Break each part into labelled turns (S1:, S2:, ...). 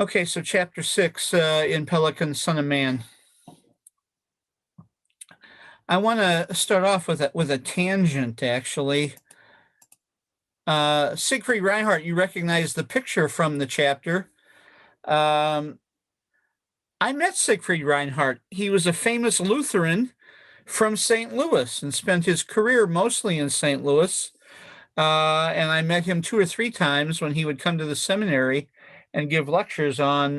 S1: Okay, so chapter 6 in Pelican, Son of Man. I want to start off with a tangent, actually. Siegfried Reinhardt, you recognize the picture from the chapter. I met Siegfried Reinhardt. He was a famous Lutheran from St. Louis and spent his career mostly in St. Louis. And I met him 2 or 3 times when he would come to the seminary and give lectures on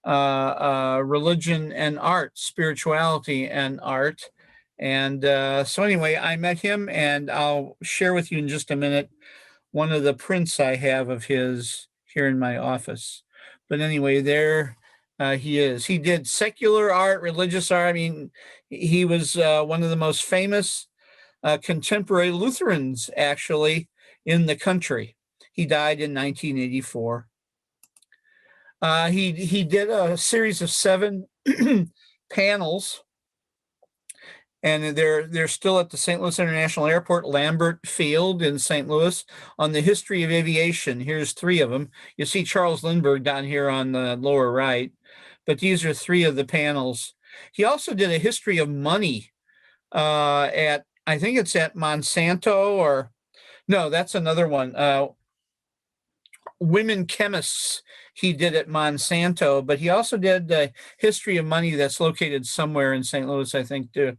S1: religion and art, spirituality and art. And so anyway, I met him, and I'll share with you in just a minute one of the prints I have of his here in my office. But anyway, there he is. He did secular art, religious art. I mean, he was one of the most famous contemporary Lutherans, actually, in the country. He died in 1984. He did a series of 7 panels, and they're still at the St. Louis International Airport, Lambert Field in St. Louis, on the history of aviation. Here's 3 of them. You see Charles Lindbergh down here on the lower right, but these are 3 of the panels. He also did a history of money at, I think it's at Monsanto, or no, that's another one. Women chemists he did at Monsanto, but he also did the history of money that's located somewhere in St. Louis, I think, too.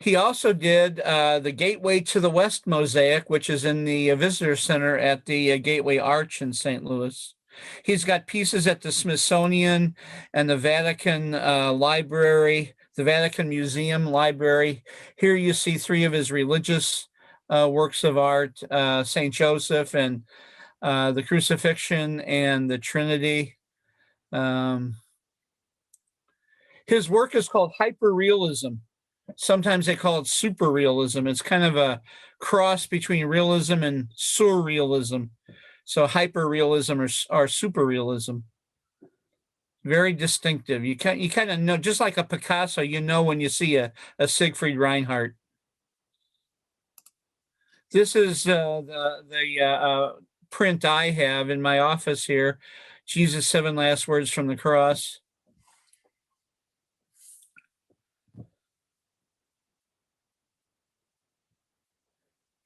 S1: He also did the Gateway to the West mosaic, which is in the visitor center at the Gateway Arch in St. Louis. He's got pieces at the Smithsonian and the Vatican Library, the Vatican Museum Library. Here you see 3 of his religious works of art, St. Joseph and the Crucifixion and the Trinity. His work is called hyperrealism. Sometimes they call it superrealism. It's kind of a cross between realism and surrealism. So hyperrealism or superrealism. Very distinctive. You kind of know, just like a Picasso, you know when you see a Siegfried Reinhardt. This is the print I have in my office here. Jesus' 7 last words from the cross.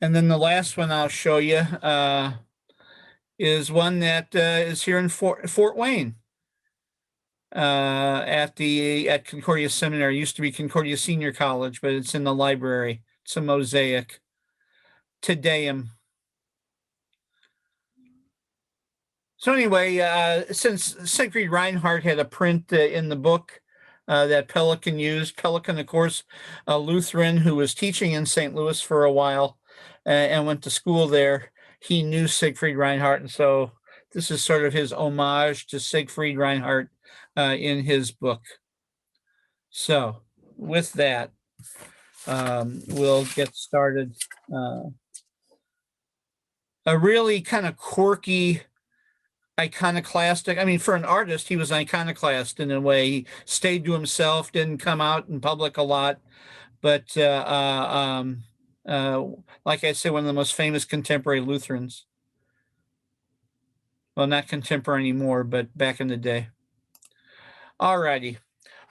S1: And then the last one I'll show you is one that is here in Fort Wayne at Concordia Seminary. It used to be Concordia Senior College, but it's in the library. It's a mosaic. Te Deum. So anyway, since Siegfried Reinhardt had a print in the book that Pelican used, Pelican, of course, a Lutheran who was teaching in St. Louis for a while and went to school there, he knew Siegfried Reinhardt, and so this is sort of his homage to Siegfried Reinhardt in his book. So with that, we'll get started. A really kind of quirky, iconoclastic. I mean, for an artist, he was an iconoclast in a way. He stayed to himself, didn't come out in public a lot. But like I said, one of the most famous contemporary Lutherans. Well, not contemporary anymore, but back in the day. All righty.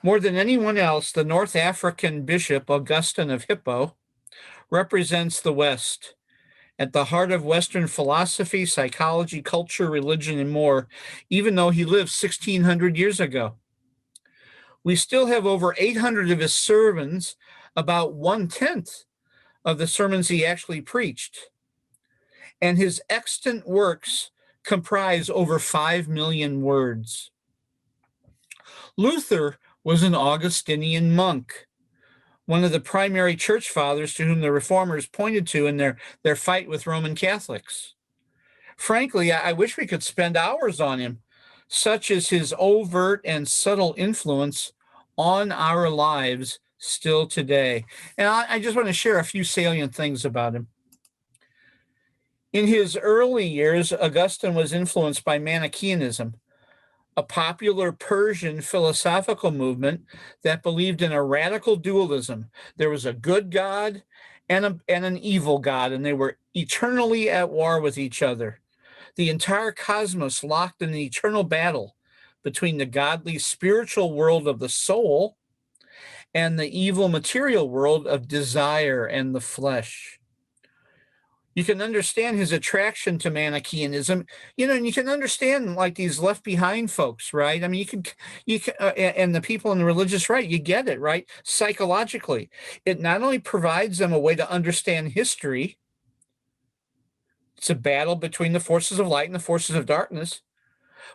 S1: More than anyone else, the North African bishop, Augustine of Hippo, represents the West. At the heart of Western philosophy, psychology, culture, religion, and more, even though he lived 1,600 years ago. We still have over 800 of his sermons, about 1/10 of the sermons he actually preached. And his extant works comprise over 5 million words. Luther was an Augustinian monk, one of the primary church fathers to whom the reformers pointed to in their fight with Roman Catholics. Frankly, I wish we could spend hours on him. Such is his overt and subtle influence on our lives still today. And I just want to share a few salient things about him. In his early years, Augustine was influenced by Manichaeanism, a popular Persian philosophical movement that believed in a radical dualism. There was a good God and an evil God, and they were eternally at war with each other. The entire cosmos locked in an eternal battle between the godly spiritual world of the soul and the evil material world of desire and the flesh. You can understand his attraction to Manichaeanism, and you can understand like these left behind folks, right? I mean, and the people in the religious right, you get it, right? Psychologically, it not only provides them a way to understand history, it's a battle between the forces of light and the forces of darkness,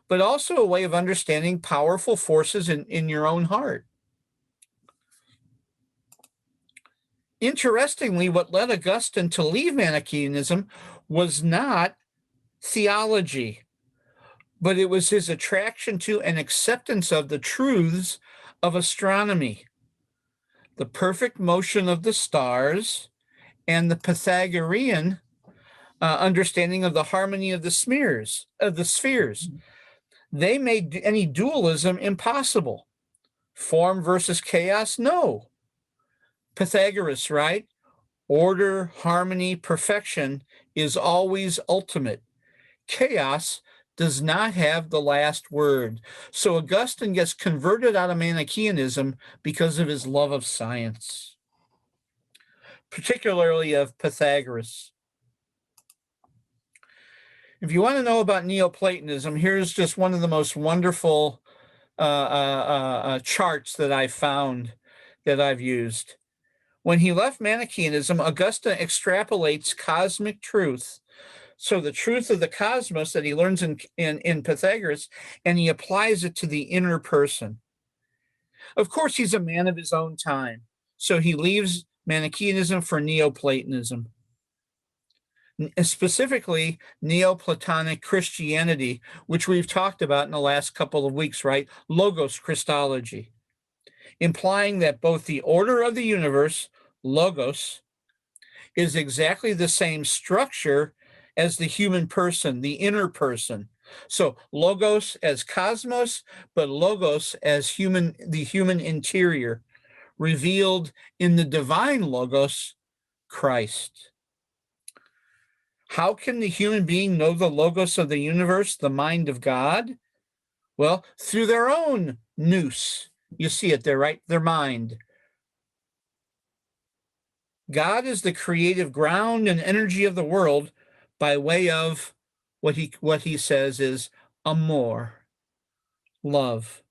S1: but also a way of understanding powerful forces in your own heart. Interestingly, what led Augustine to leave Manichaeism was not theology, but it was his attraction to and acceptance of the truths of astronomy, the perfect motion of the stars, and the Pythagorean understanding of the harmony of the spheres. They made any dualism impossible. Form versus chaos, no. Pythagoras, right? Order, harmony, perfection is always ultimate. Chaos does not have the last word. So Augustine gets converted out of Manichaeanism because of his love of science, particularly of Pythagoras. If you want to know about Neoplatonism, here's just one of the most wonderful charts that I found that I've used. When he left Manichaeism, Augustine extrapolates cosmic truth, so the truth of the cosmos that he learns in Pythagoras, and he applies it to the inner person. Of course, he's a man of his own time, so he leaves Manichaeism for Neoplatonism, specifically Neoplatonic Christianity, which we've talked about in the last couple of weeks, right? Logos Christology, implying that both the order of the universe, logos, is exactly the same structure as the human person, the inner person. So logos as cosmos, but logos as the human interior, revealed in the divine logos, Christ. How can the human being know the logos of the universe, the mind of God? Well, through their own nous. You see it there, right? Their mind. God is the creative ground and energy of the world by way of what he says is amor, love.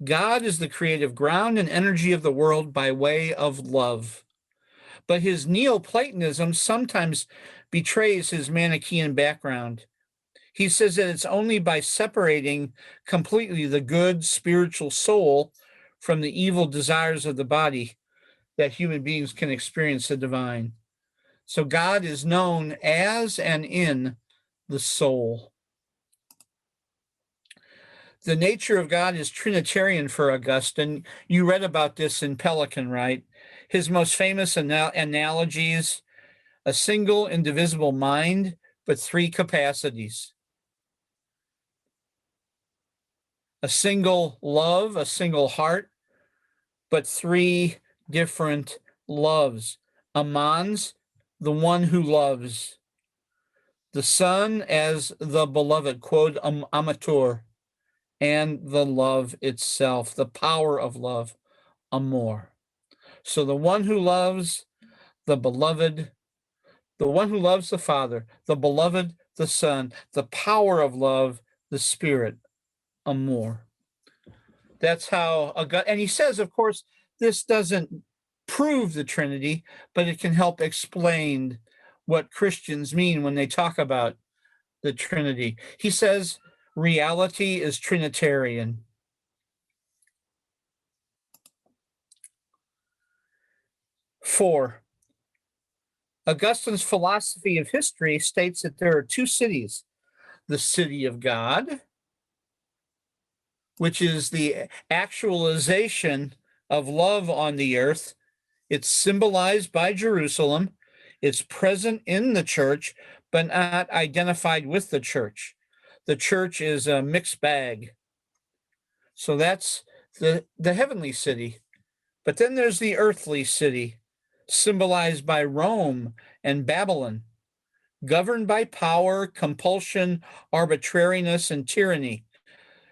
S1: God is the creative ground and energy of the world by way of love. But his Neoplatonism sometimes betrays his Manichaean background. He says that it's only by separating completely the good spiritual soul from the evil desires of the body that human beings can experience the divine. So God is known as and in the soul. The nature of God is Trinitarian for Augustine. You read about this in Pelican, right? His most famous analogies: a single indivisible mind, but three capacities. A single love, a single heart, but three different loves. Amans, the one who loves. The Son as the beloved, quod amator, and the love itself, the power of love, amor. So the one who loves the beloved, the one who loves the Father, the beloved, the Son, the power of love, the Spirit, amor. That's how, and he says, of course, this doesn't prove the Trinity, but it can help explain what Christians mean when they talk about the Trinity. He says reality is Trinitarian. Four, Augustine's philosophy of history states that there are two cities: the city of God, which is the actualization of love on the earth. It's symbolized by Jerusalem. It's present in the church, but not identified with the church. The church is a mixed bag. So that's the heavenly city. But then there's the earthly city, symbolized by Rome and Babylon. governed by power, compulsion, arbitrariness, and tyranny.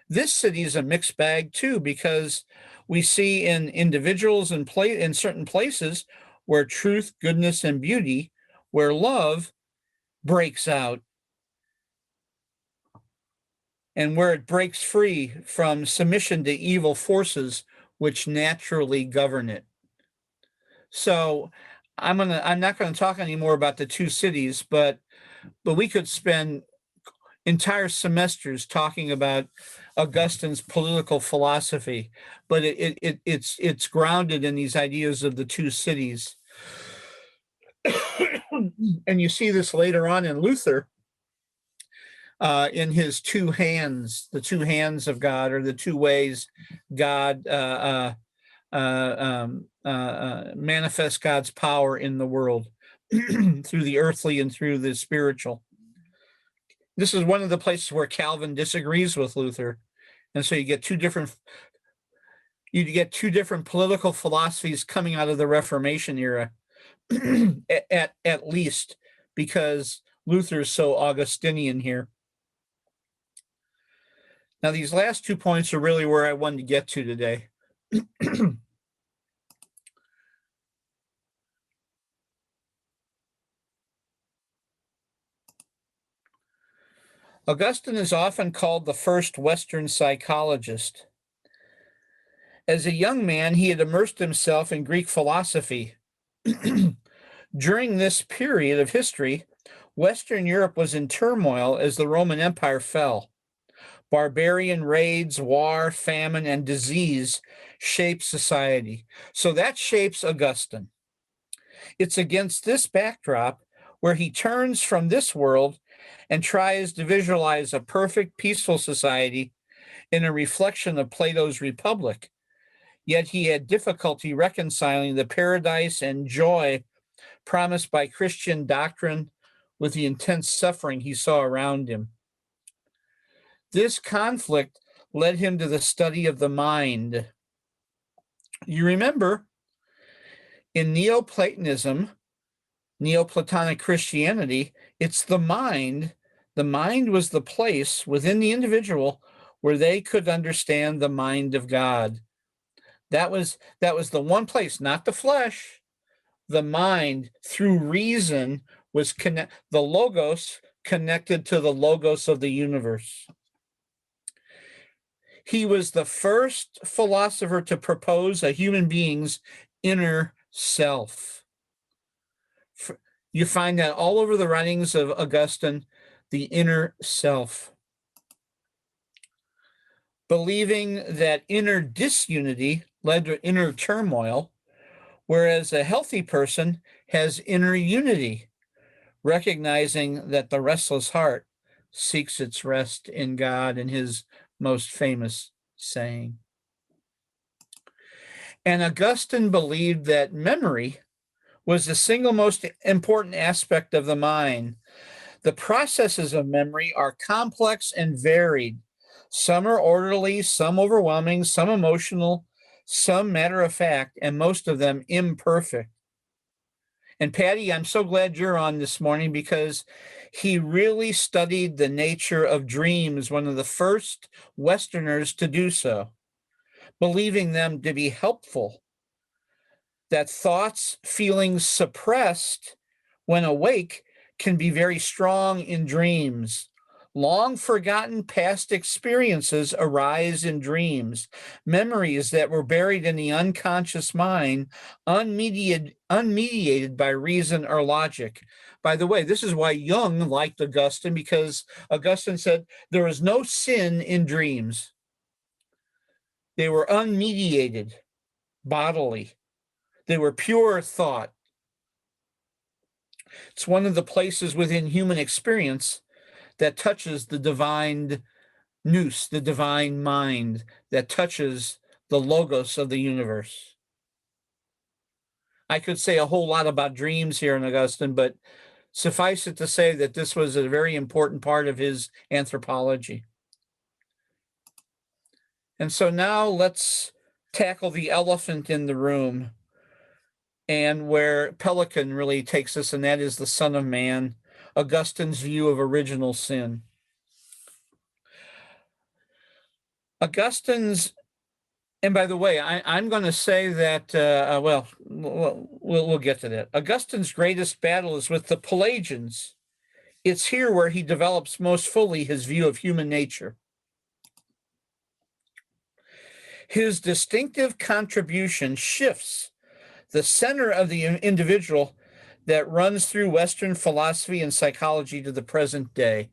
S1: This city is a mixed bag too, because we see in individuals and in certain places where truth, goodness, and beauty, where love breaks out, and where it breaks free from submission to evil forces which naturally govern it. So I'm not gonna talk anymore about the two cities, but we could spend entire semesters talking about Augustine's political philosophy, but it's grounded in these ideas of the two cities. And you see this later on in Luther, in his two hands, the two hands of God, or the two ways God manifests God's power in the world through the earthly and through the spiritual. This is one of the places where Calvin disagrees with Luther, and so you get two different political philosophies coming out of the Reformation era, at least because Luther is so Augustinian here. Now, these last 2 points are really where I wanted to get to today. Augustine is often called the first Western psychologist. As a young man, he had immersed himself in Greek philosophy. During this period of history, Western Europe was in turmoil as the Roman Empire fell. Barbarian raids, war, famine, and disease shaped society. So that shapes Augustine. It's against this backdrop where he turns from this world and tries to visualize a perfect, peaceful society in a reflection of Plato's Republic. Yet he had difficulty reconciling the paradise and joy promised by Christian doctrine with the intense suffering he saw around him. This conflict led him to the study of the mind. You remember, in Neoplatonism, Neoplatonic Christianity, it's the mind. The mind was the place within the individual where they could understand the mind of God. That was the one place, not the flesh. The mind, through reason, was the logos connected to the logos of the universe. He was the first philosopher to propose a human being's inner self. You find that all over the writings of Augustine, the inner self. Believing that inner disunity led to inner turmoil, whereas a healthy person has inner unity, recognizing that the restless heart seeks its rest in God, in his most famous saying. And Augustine believed that memory was the single most important aspect of the mind. The processes of memory are complex and varied. Some are orderly, some overwhelming, some emotional, some matter of fact, and most of them imperfect. And Patty, I'm so glad you're on this morning because he really studied the nature of dreams, one of the first Westerners to do so, believing them to be helpful, that thoughts, feelings suppressed when awake can be very strong in dreams. Long forgotten past experiences arise in dreams, memories that were buried in the unconscious mind, unmediated by reason or logic. By the way, this is why Jung liked Augustine, because Augustine said there is no sin in dreams. They were unmediated, bodily. They were pure thought. It's one of the places within human experience that touches the divine nous, the divine mind, that touches the logos of the universe. I could say a whole lot about dreams here in Augustine, but suffice it to say that this was a very important part of his anthropology. And so now let's tackle the elephant in the room, and where Pelican really takes us, and that is the Son of Man. Augustine's view of original sin. Augustine's, and by the way, I'm going to say that, we'll get to that. Augustine's greatest battle is with the Pelagians. It's here where he develops most fully his view of human nature. His distinctive contribution shifts the center of the individual that runs through Western philosophy and psychology to the present day.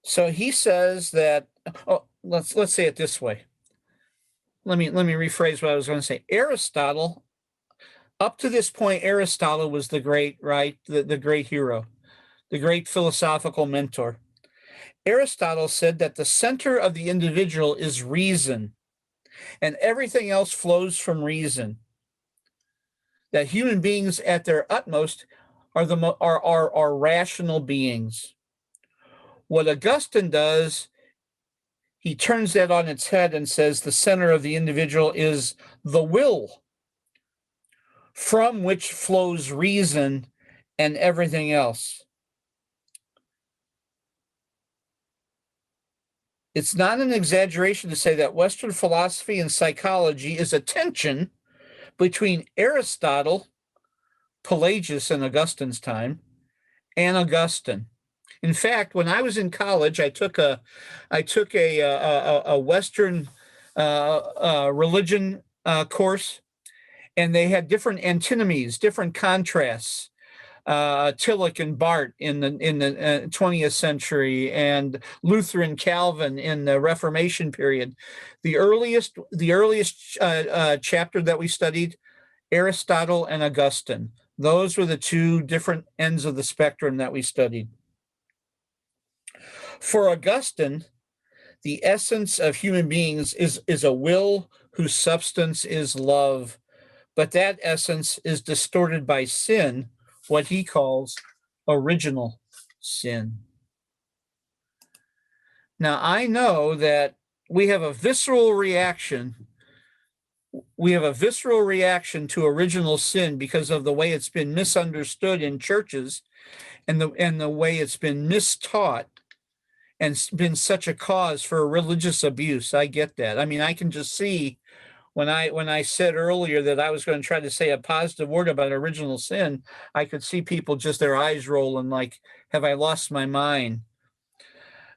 S1: So he says that, let's say it this way. Let me rephrase what I was going to say. Aristotle, up to this point, Aristotle was the great, right? The great hero, the great philosophical mentor. Aristotle said that the center of the individual is reason, and everything else flows from reason. That human beings at their utmost are rational beings. What Augustine does, he turns that on its head and says the center of the individual is the will, from which flows reason and everything else. It's not an exaggeration to say that Western philosophy and psychology is a tension between Aristotle, Pelagius in Augustine's time, and Augustine. In fact, when I was in college, I took a Western religion course, and they had different antinomies, different contrasts. Tillich and Barth in the 20th century, and Luther and Calvin in the Reformation period. The earliest chapter that we studied, Aristotle and Augustine. Those were the two different ends of the spectrum that we studied. For Augustine, the essence of human beings is a will whose substance is love, but that essence is distorted by sin, what he calls original sin. Now, I know that we have a visceral reaction. We have a visceral reaction to original sin because of the way it's been misunderstood in churches and the way it's been mistaught and been such a cause for religious abuse. I get that. I mean, I can just see when I said earlier that I was going to try to say a positive word about original sin, I could see people just their eyes rolling like, have I lost my mind?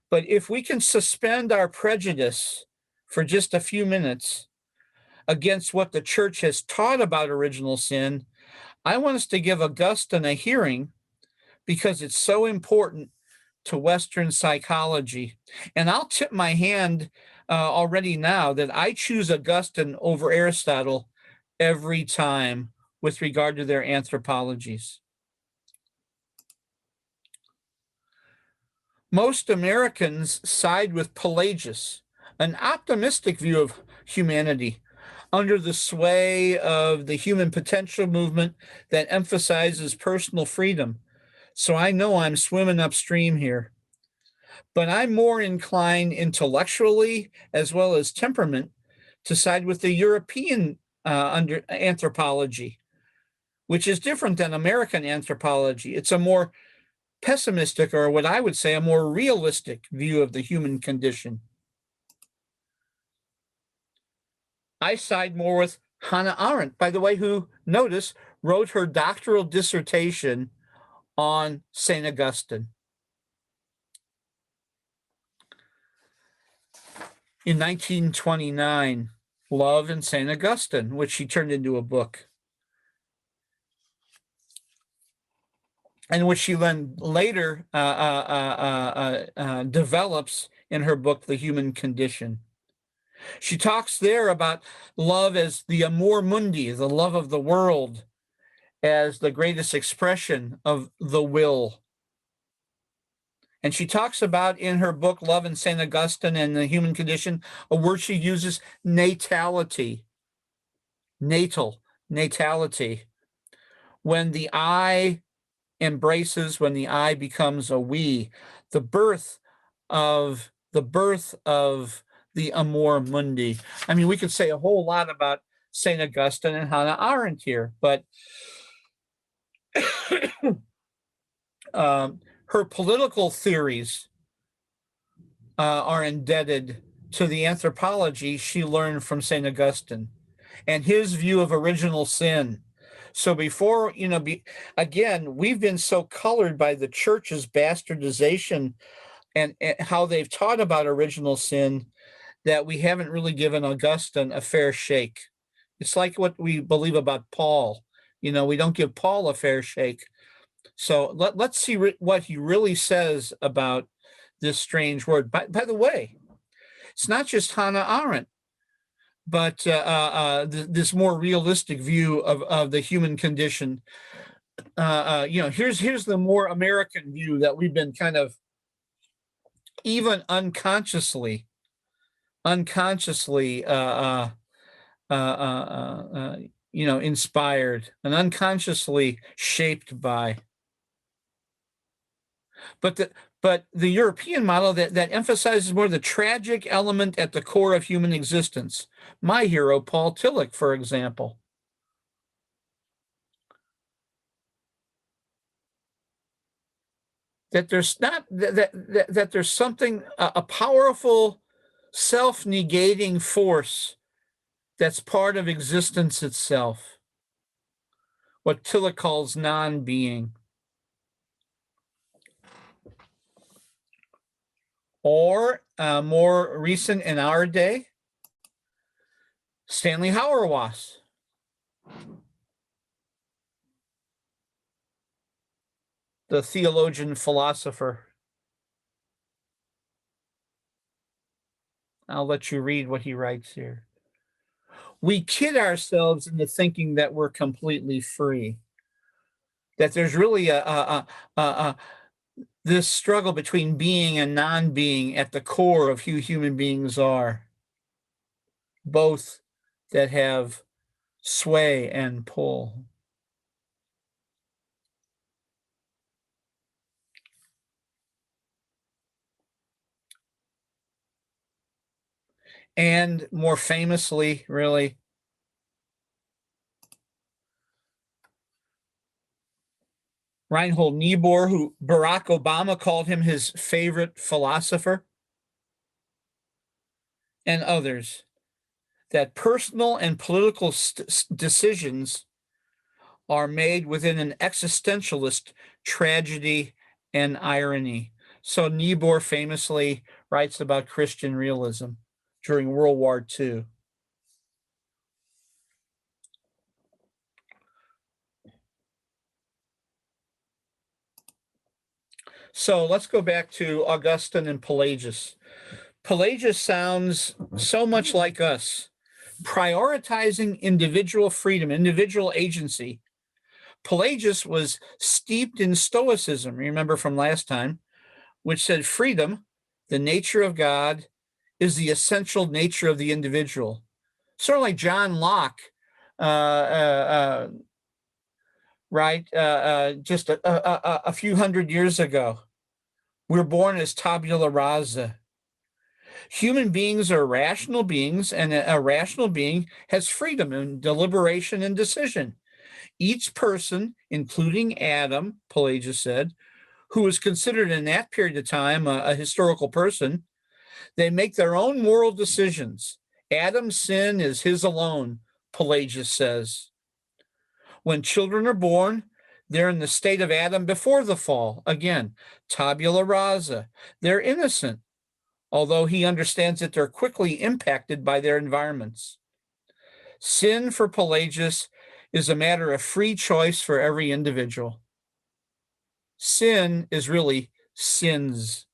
S1: But if we can suspend our prejudice for just a few minutes against what the church has taught about original sin, I want us to give Augustine a hearing because it's so important to Western psychology. And I'll tip my hand already now that I choose Augustine over Aristotle every time with regard to their anthropologies. Most Americans side with Pelagius, an optimistic view of humanity under the sway of the human potential movement that emphasizes personal freedom. So I know I'm swimming upstream here. But I'm more inclined intellectually as well as temperament to side with the European under anthropology, which is different than American anthropology. It's a more pessimistic, or what I would say, a more realistic view of the human condition. I side more with Hannah Arendt, by the way, who, notice, wrote her doctoral dissertation on St. Augustine. In 1929, Love and St. Augustine, which she turned into a book, and which she then later develops in her book, The Human Condition. She talks there about love as the amor mundi, the love of the world, as the greatest expression of the will. And she talks about in her book, Love and St. Augustine and the Human Condition, a word she uses, natality. natality. When the I embraces, when the I becomes a we, the birth of the amor mundi. I mean, we could say a whole lot about St. Augustine and Hannah Arendt here, but her political theories are indebted to the anthropology she learned from St. Augustine and his view of original sin. So before, again, we've been so colored by the church's bastardization and how they've taught about original sin that we haven't really given Augustine a fair shake. It's like what we believe about Paul. We don't give Paul a fair shake. So let's see what he really says about this strange word. By the way, it's not just Hannah Arendt, but this more realistic view of the human condition. Here's the more American view that we've been kind of even unconsciously inspired and unconsciously shaped by. But the European model that emphasizes more the tragic element at the core of human existence. My hero, Paul Tillich, for example. That there's not that there's something, a powerful self-negating force that's part of existence itself. What Tillich calls non-being. Or more recent in our day, Stanley Hauerwas. The theologian philosopher. I'll let you read what he writes here. We kid ourselves into thinking that we're completely free, that there's really this struggle between being and non-being at the core of who human beings are, both that have sway and pull. And more famously, really, Reinhold Niebuhr, who Barack Obama called him his favorite philosopher, and others, that personal and political decisions are made within an existentialist tragedy and irony. So Niebuhr famously writes about Christian realism during World War II. So let's go back to Augustine and Pelagius. Pelagius sounds so much like us, prioritizing individual freedom, individual agency. Pelagius was steeped in Stoicism, remember from last time, which said freedom, the nature of God, is the essential nature of the individual. Sort of like John Locke, right? Just a few hundred years ago. We're born as tabula rasa. Human beings are rational beings, and a rational being has freedom in deliberation and decision. Each person, including Adam, Pelagius said, who was considered in that period of time a historical person, they make their own moral decisions. Adam's sin is his alone, Pelagius says. When children are born, they're in the state of Adam before the fall. Again, tabula rasa. They're innocent, although he understands that they're quickly impacted by their environments. Sin for Pelagius is a matter of free choice for every individual. Sin is really sins.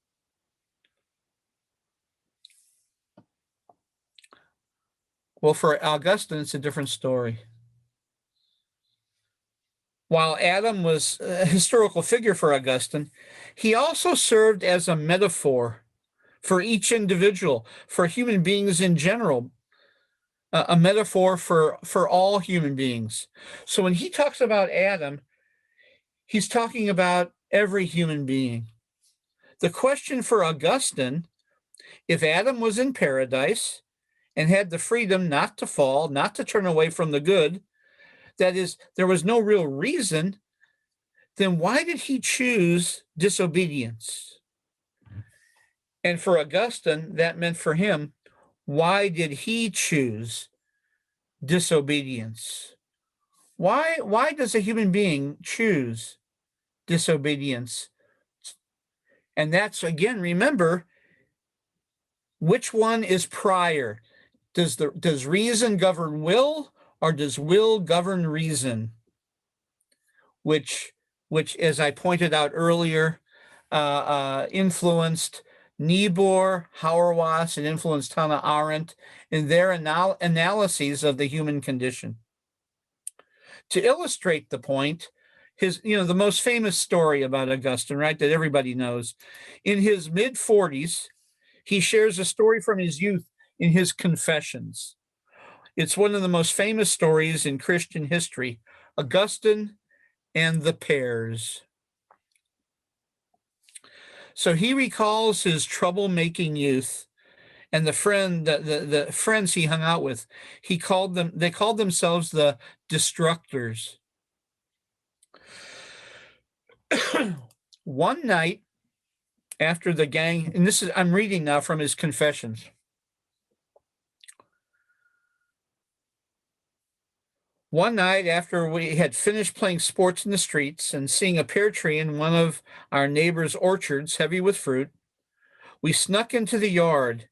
S1: Well, for Augustine, it's a different story. While Adam was a historical figure for Augustine, he also served as a metaphor for each individual, for human beings in general. a metaphor for all human beings. So when he talks about Adam, he's talking about every human being. The question for Augustine, if Adam was in paradise and had the freedom not to fall, not to turn away from the good, that is, there was no real reason, then why did he choose disobedience? And for Augustine, that meant for him, why did he choose disobedience? Why does a human being choose disobedience? And that's, again, remember, which one is prior? Does reason govern will, or does will govern reason? Which, as I pointed out earlier, influenced Niebuhr, Hauerwas, and influenced Hannah Arendt in their analyses of the human condition. To illustrate the point, the most famous story about Augustine, right, that everybody knows, in his mid-40s, he shares a story from his youth in his Confessions. It's one of the most famous stories in Christian history, Augustine and the Pears. So he recalls his troublemaking youth and the friends he hung out with. They called themselves the Destructors. One night after the gang, and I'm reading now from his Confessions. One night after we had finished playing sports in the streets and seeing a pear tree in one of our neighbor's orchards heavy with fruit, we snuck into the yard,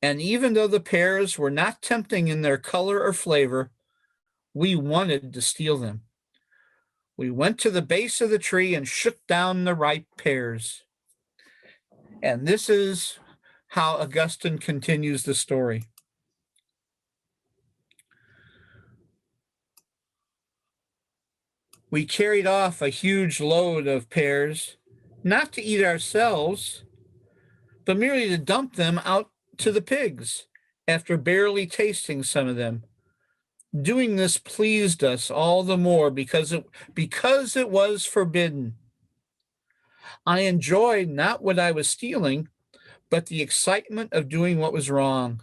S1: and even though the pears were not tempting in their color or flavor, we wanted to steal them. We went to the base of the tree and shook down the ripe pears. And this is how Augustine continues the story. We carried off a huge load of pears, not to eat ourselves, but merely to dump them out to the pigs after barely tasting some of them. Doing this pleased us all the more because it was forbidden. I enjoyed not what I was stealing, but the excitement of doing what was wrong.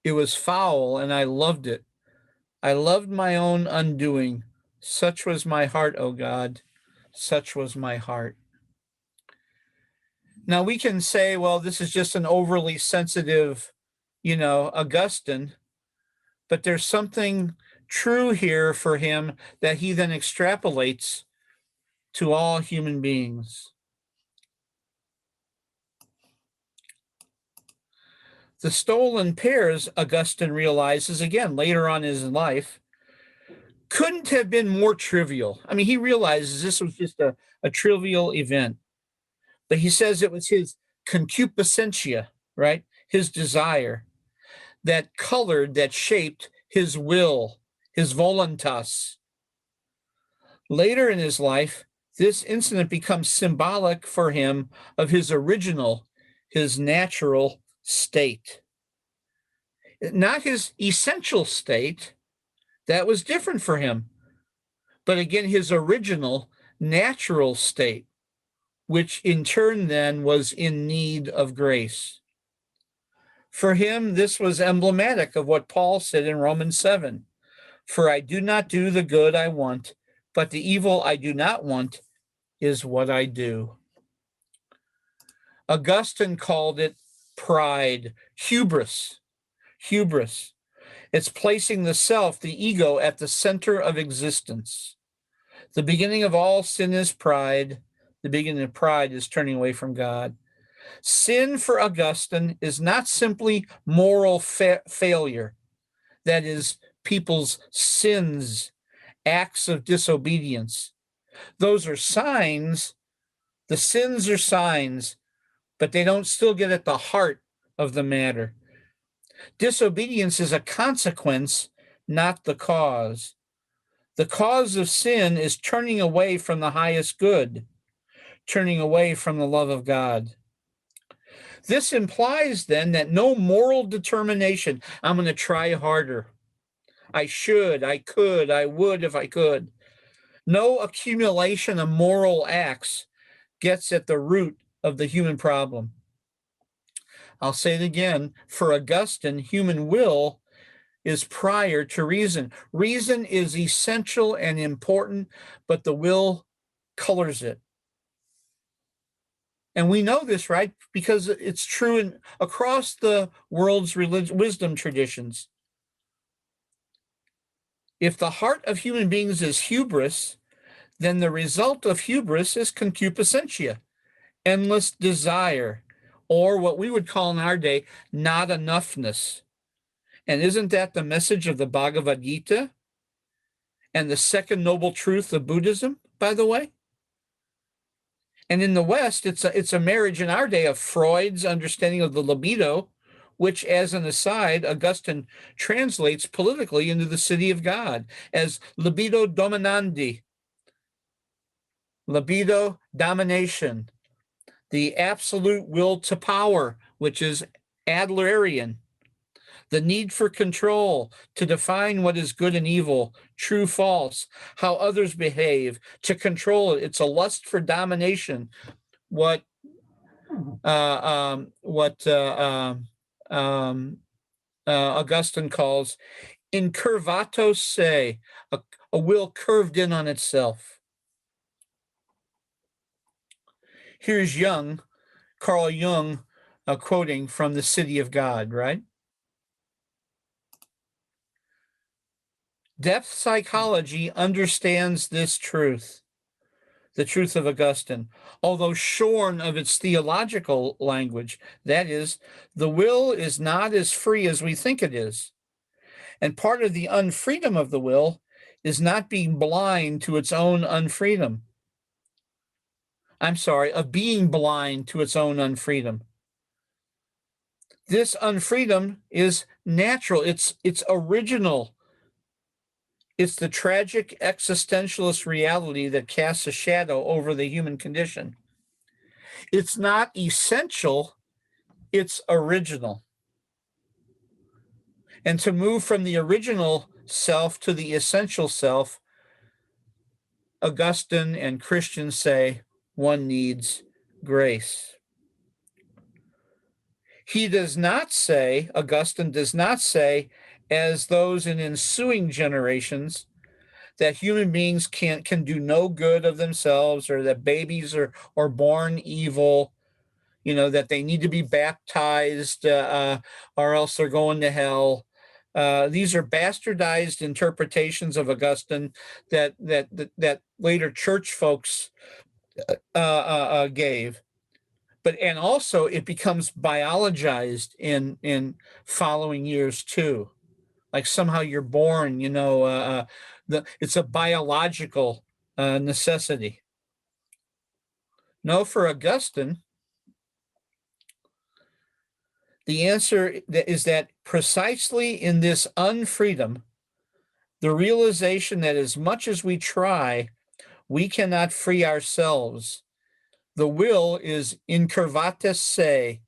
S1: It was foul, and I loved it. I loved my own undoing. Such was my heart, O God. Such was my heart. Now we can say, well, this is just an overly sensitive, Augustine, but there's something true here for him that he then extrapolates to all human beings. The stolen pears, Augustine realizes, again, later on in his life, couldn't have been more trivial. I mean, he realizes this was just a trivial event. But he says it was his concupiscentia, right? His desire that colored, that shaped his will, his voluntas. Later in his life, this incident becomes symbolic for him of his original, his natural state. Not his essential state, that was different for him. But again, his original natural state, which in turn then was in need of grace. For him, this was emblematic of what Paul said in Romans 7. For I do not do the good I want, but the evil I do not want is what I do. Augustine called it pride, hubris. Hubris. It's placing the self, the ego, at the center of existence. The beginning of all sin is pride. The beginning of pride is turning away from God. Sin for Augustine is not simply moral failure. That is, people's sins, acts of disobedience. Those are signs. The sins are signs, but they don't still get at the heart of the matter. Disobedience is a consequence, not the cause. The cause of sin is turning away from the highest good, turning away from the love of God. This implies then that no moral determination, I'm going to try harder, I should, I could, I would if I could. No accumulation of moral acts gets at the root of the human problem. I'll say it again. For Augustine, human will is prior to reason. Reason is essential and important, but the will colors it. And we know this, right? Because it's true across the world's wisdom traditions. If the heart of human beings is hubris, then the result of hubris is concupiscentia, endless desire, or what we would call in our day, not enoughness. And isn't that the message of the Bhagavad Gita and the second noble truth of Buddhism, by the way? And in the West, it's a marriage in our day of Freud's understanding of the libido, which, as an aside, Augustine translates politically into the city of God as libido dominandi, libido domination, the absolute will to power, which is Adlerian, the need for control, to define what is good and evil, true, false, how others behave, to control it. It's a lust for domination. What Augustine calls incurvato se, a will curved in on itself. Here's Carl Jung, quoting from The City of God, right? Depth psychology understands this truth, the truth of Augustine, although shorn of its theological language. That is, the will is not as free as we think it is. And part of the unfreedom of the will is not being blind to its own unfreedom. I'm sorry, of being blind to its own unfreedom. This unfreedom is natural. It's original. It's the tragic existentialist reality that casts a shadow over the human condition. It's not essential, it's original. And to move from the original self to the essential self, Augustine and Christians say one needs grace. He does not say, Augustine does not say, as those in ensuing generations, that human beings can do no good of themselves, or that babies are born evil, that they need to be baptized or else they're going to hell. These are bastardized interpretations of Augustine that later church folks gave. And also it becomes biologized in following years too. Like somehow you're born, it's a biological necessity. No, for Augustine, the answer is that precisely in this unfreedom, the realization that as much as we try, we cannot free ourselves. The will is incurvatus se,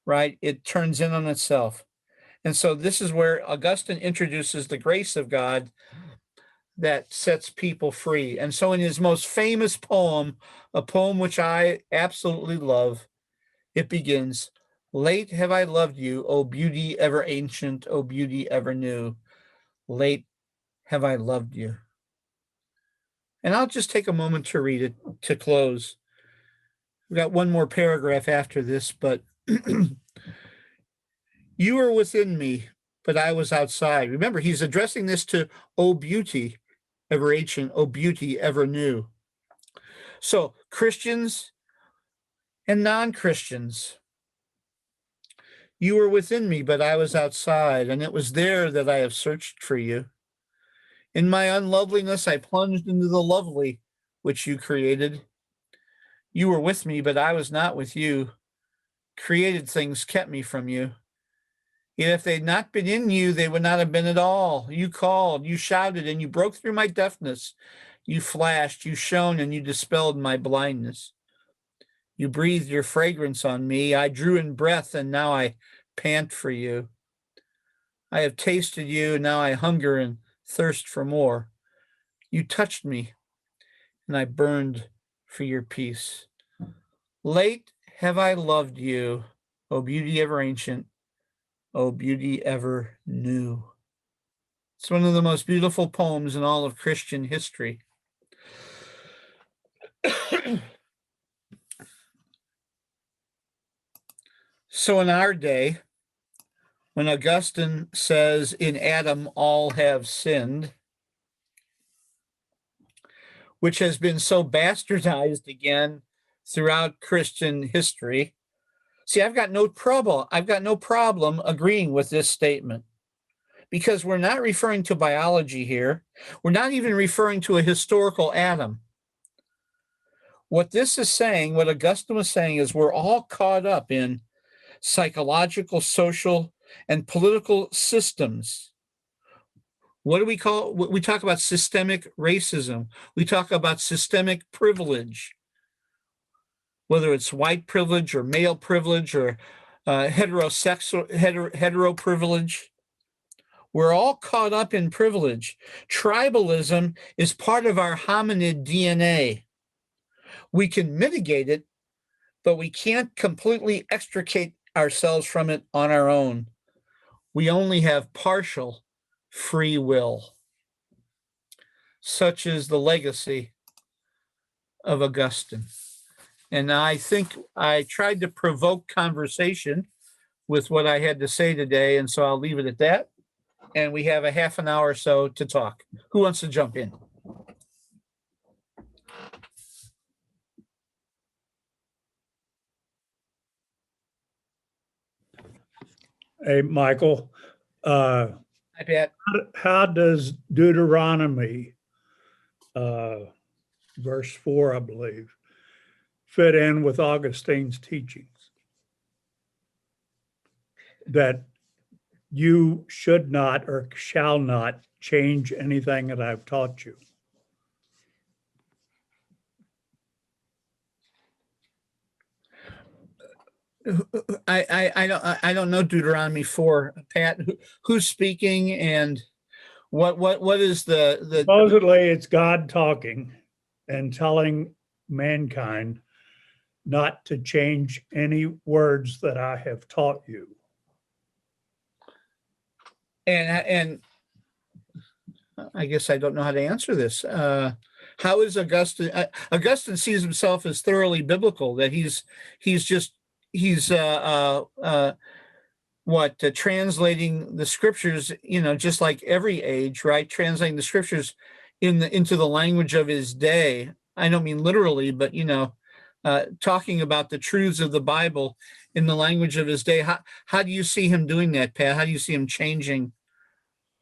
S1: right? It turns in on itself. And so this is where Augustine introduces the grace of God that sets people free. And so in his most famous poem, a poem which I absolutely love, it begins, "Late have I loved you, O beauty ever ancient, O beauty ever new. Late have I loved you." And I'll just take a moment to read it to close. We've got one more paragraph after this, but you were within me, but I was outside. Remember, he's addressing this to O beauty ever ancient, O beauty ever new. So Christians and non-Christians, you were within me, but I was outside, and it was there that I have searched for you. In my unloveliness, I plunged into the lovely which you created. You were with me, but I was not with you. Created things kept me from you. Yet if they'd not been in you, they would not have been at all. You called, you shouted, and you broke through my deafness. You flashed, you shone, and you dispelled my blindness. You breathed your fragrance on me. I drew in breath, and now I pant for you. I have tasted you, and now I hunger and thirst for more. You touched me, and I burned for your peace. Late have I loved you, O beauty ever ancient, O beauty ever new. It's one of the most beautiful poems in all of Christian history. So in our day, when Augustine says, in Adam all have sinned, which has been so bastardized again throughout Christian history, see, I've got no problem agreeing with this statement, because we're not referring to biology here. We're not even referring to a historical Adam. What this is saying, what Augustine was saying, is we're all caught up in psychological, social, and political systems. What do we call? We talk about systemic racism. We talk about systemic privilege, whether it's white privilege or male privilege or hetero privilege. We're all caught up in privilege. Tribalism is part of our hominid DNA. We can mitigate it, but we can't completely extricate ourselves from it on our own. We only have partial free will. Such is the legacy of Augustine. And I think I tried to provoke conversation with what I had to say today, and so I'll leave it at that. And we have a half an hour or so to talk. Who wants to jump in?
S2: Hey, Michael,
S1: Hi, Pat.
S2: how does Deuteronomy, verse 4, I believe, fit in with Augustine's teachings? That you should not or shall not change anything that I've taught you.
S1: I don't know Deuteronomy 4, Pat. Who's speaking, and what is the
S2: Supposedly, it's God talking and telling mankind not to change any words that I have taught you.
S1: And I guess I don't know how to answer this. How is Augustine? Augustine sees himself as thoroughly biblical. That he's translating the scriptures, just like every age, right? Translating the scriptures into the language of his day. I don't mean literally, but talking about the truths of the Bible in the language of his day. How do you see him doing that, Pat? How do you see him changing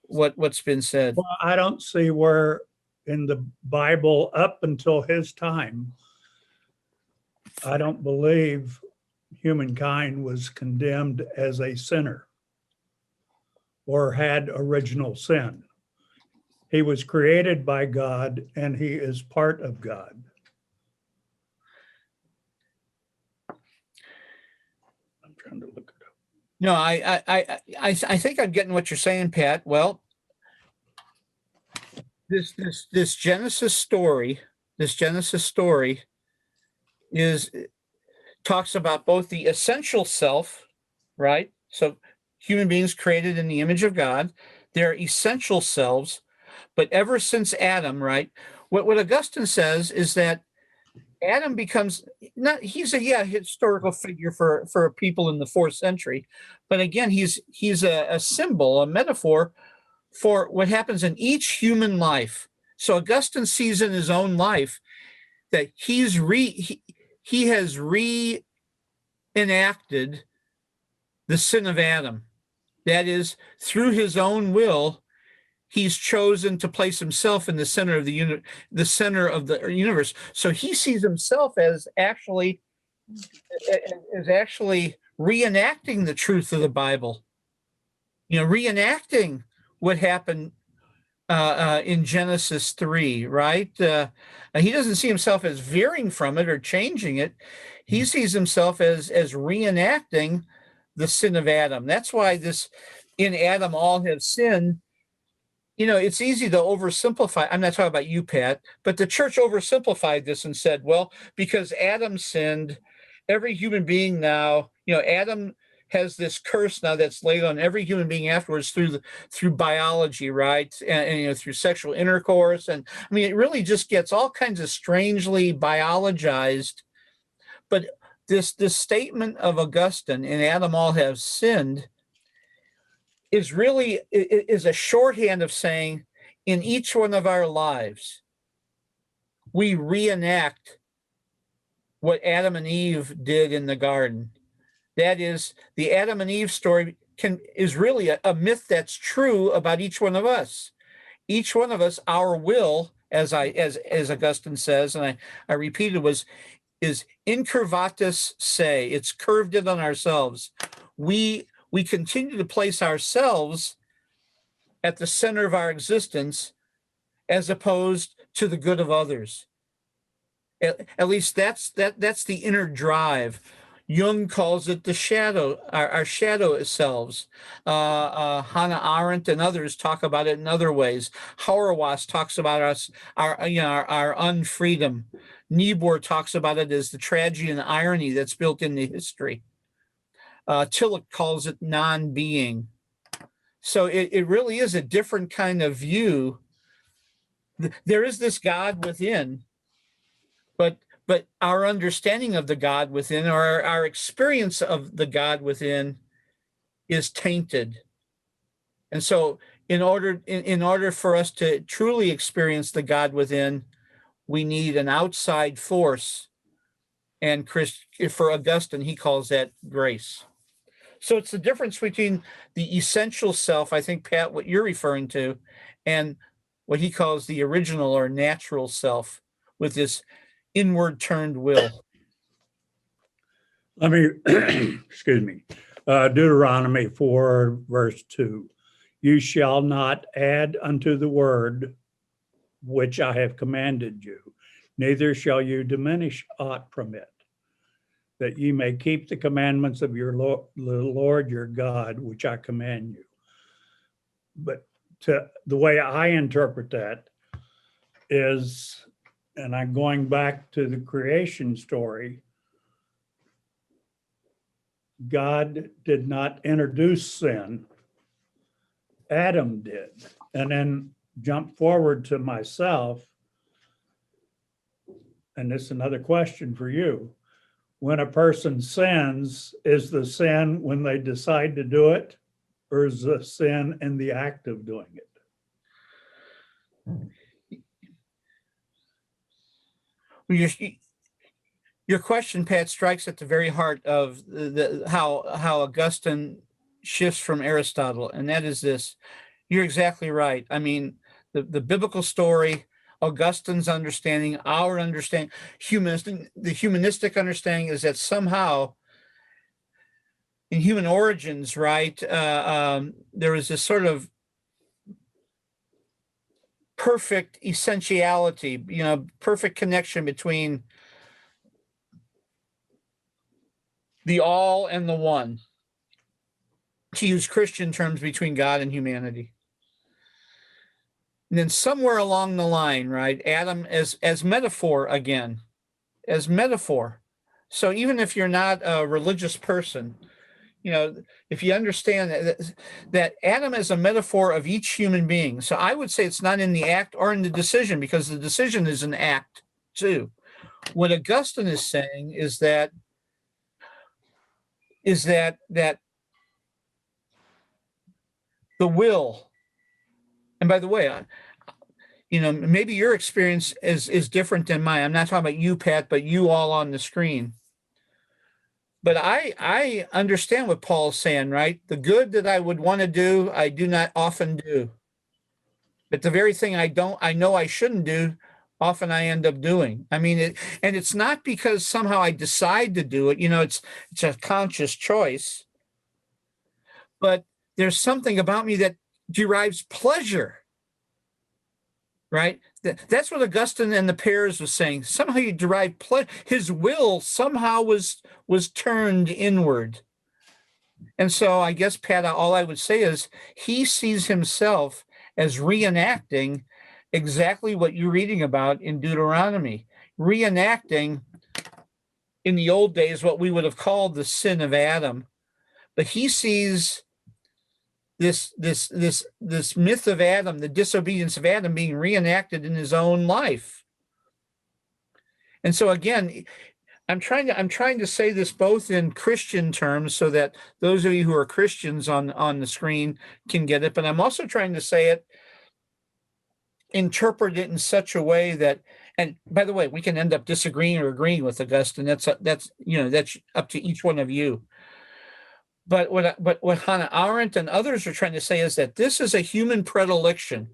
S1: what's been said?
S2: Well, I don't see where in the Bible up until his time, I don't believe humankind was condemned as a sinner or had original sin. He was created by God and he is part of God. I'm trying to look it up.
S1: No, I think I'm getting what you're saying, Pat. Well, this Genesis story talks about both the essential self, right? So human beings created in the image of God, they're essential selves, but ever since Adam, right? What Augustine says is that Adam becomes he's a historical figure for people in the 4th century, but again, he's a symbol, a metaphor for what happens in each human life. So Augustine sees in his own life that he has reenacted the sin of Adam. That is, through his own will, he's chosen to place himself in the center of the universe. So he sees himself as actually reenacting the truth of the Bible. Reenacting what happened in Genesis 3, right? He doesn't see himself as veering from it or changing it. He sees himself as reenacting the sin of Adam. That's why this in Adam all have sinned, it's easy to oversimplify. I'm not talking about you, Pat, but the church oversimplified this and said, well, because Adam sinned, every human being now, Adam has this curse now that's laid on every human being afterwards through biology, right? And through sexual intercourse. And I mean, it really just gets all kinds of strangely biologized. But this statement of Augustine, in Adam all have sinned, is really is a shorthand of saying, in each one of our lives, we reenact what Adam and Eve did in the garden. That is, the Adam and Eve story is really a myth that's true about each one of us. Each one of us, our will, as Augustine says, and I repeated, is incurvatus se. It's curved in on ourselves. We continue to place ourselves at the center of our existence as opposed to the good of others. At least that's the inner drive. Jung calls it the shadow, our shadow selves. Hannah Arendt and others talk about it in other ways. Hauerwas talks about our unfreedom. Niebuhr talks about it as the tragedy and irony that's built into history. Tillich calls it non-being. So it really is a different kind of view. There is this God within, but our understanding of the God within, or our experience of the God within, is tainted. And so in order for us to truly experience the God within, we need an outside force. And for Augustine, he calls that grace. So it's the difference between the essential self, I think, Pat, what you're referring to, and what he calls the original or natural self with this inward turned will.
S2: Let me, excuse me, Deuteronomy 4, verse 2. You shall not add unto the word which I have commanded you, neither shall you diminish aught from it, that ye may keep the commandments of your Lord your God, which I command you. But the way I interpret that is, and I'm going back to the creation story, God did not introduce sin. Adam did. And then jump forward to myself, and this is another question for you. When a person sins, is the sin when they decide to do it, or is the sin in the act of doing it?
S1: Your question, Pat, strikes at the very heart of how Augustine shifts from Aristotle, and that is this. You're exactly right. I mean, the biblical story, Augustine's understanding, our understanding, the humanistic understanding is that somehow in human origins, right, there is this sort of perfect essentiality, perfect connection between the all and the one, to use Christian terms, between God and humanity. And then somewhere along the line, right, Adam as metaphor again, as metaphor. So even if you're not a religious person, if you understand that Adam is a metaphor of each human being. So I would say it's not in the act or in the decision, because the decision is an act too. What Augustine is saying is that the will, and by the way, maybe your experience is different than mine. I'm not talking about you, Pat, but you all on the screen. But I understand what Paul's saying, right? The good that I would want to do, I do not often do. But the very thing I know I shouldn't do, often I end up doing. I mean, and it's not because somehow I decide to do it. It's a conscious choice. But there's something about me that derives pleasure, right? That's what Augustine and the pairs was saying. Somehow you derive pleasure. His will somehow was turned inward. And so I guess, Pat, all I would say is he sees himself as reenacting exactly what you're reading about in Deuteronomy, reenacting in the old days what we would have called the sin of Adam. But he sees this myth of Adam, the disobedience of Adam, being reenacted in his own life. And so again, I'm trying to say this both in Christian terms so that those of you who are Christians on the screen can get it, but I'm also trying to say it, interpret it in such a way that, and by the way, we can end up disagreeing or agreeing with Augustine. That's up to each one of you. But what Hannah Arendt and others are trying to say is that this is a human predilection,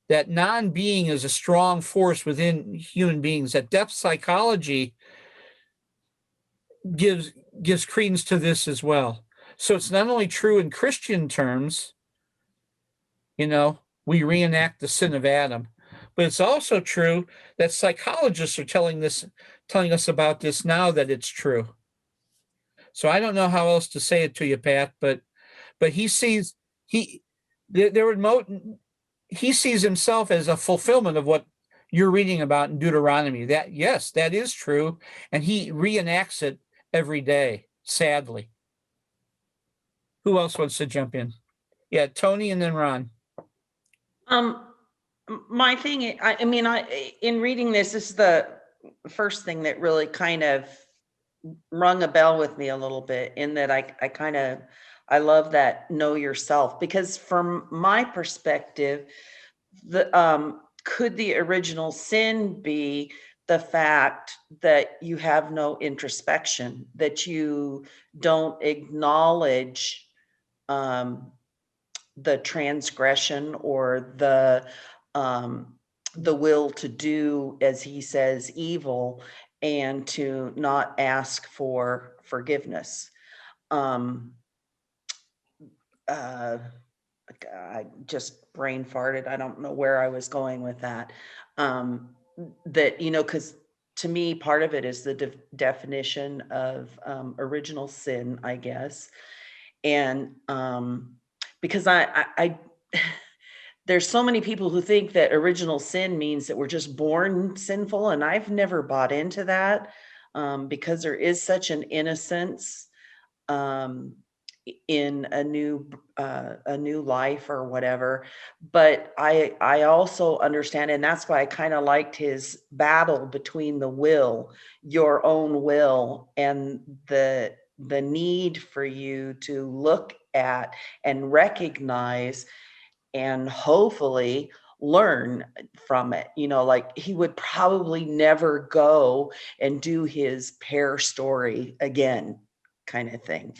S1: that non-being is a strong force within human beings, that depth psychology gives credence to this as well. So it's not only true in Christian terms, we reenact the sin of Adam, but it's also true that psychologists are telling us about this now, that it's true. So I don't know how else to say it to you, Pat, but he sees he sees himself as a fulfillment of what you're reading about in Deuteronomy. That, yes, that is true, and he reenacts it every day, sadly. Who else wants to jump in? Yeah, Tony and then Ron.
S3: My thing, I mean, in reading this is the first thing that really kind of rung a bell with me a little bit, in that I love that know yourself, because from my perspective, could the original sin be the fact that you have no introspection, that you don't acknowledge the transgression or the will to do, as he says, evil, and to not ask for forgiveness? I just brain farted. I don't know where I was going with that. That, because to me, part of it is the definition of original sin, I guess. And because I there's so many people who think that original sin means that we're just born sinful, and I've never bought into that, because there is such an innocence in a new life or whatever. But I also understand, and that's why I kind of liked his battle between your own will, and the need for you to look at and recognize and hopefully learn from it. Like, he would probably never go and do his pear story again, kind of thing.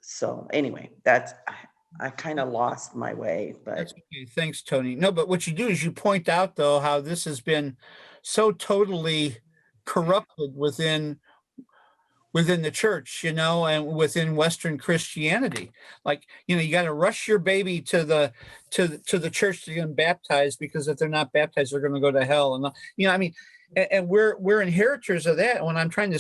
S3: So anyway, I kind of lost my way, but
S1: that's okay. Thanks, Tony. No, but what you do is you point out, though, how this has been so totally corrupted within the church, and within Western Christianity. Like, you got to rush your baby to the church to get them baptized, because if they're not baptized, they're going to go to hell. And I mean, and we're inheritors of that. What I'm trying to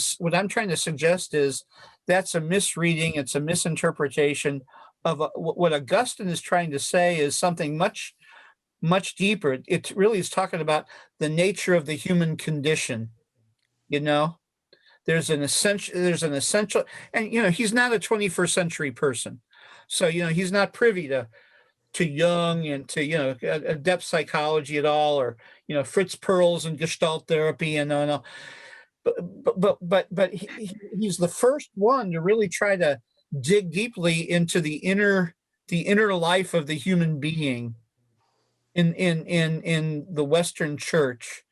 S1: suggest is that's a misreading. It's a misinterpretation of what Augustine is trying to say is something much, much deeper. It really is talking about the nature of the human condition. There's an essential, and he's not a 21st century person, so he's not privy to Jung and to depth psychology at all, or Fritz Perls and Gestalt therapy, and no, but he's the first one to really try to dig deeply into the inner life of the human being in the Western church.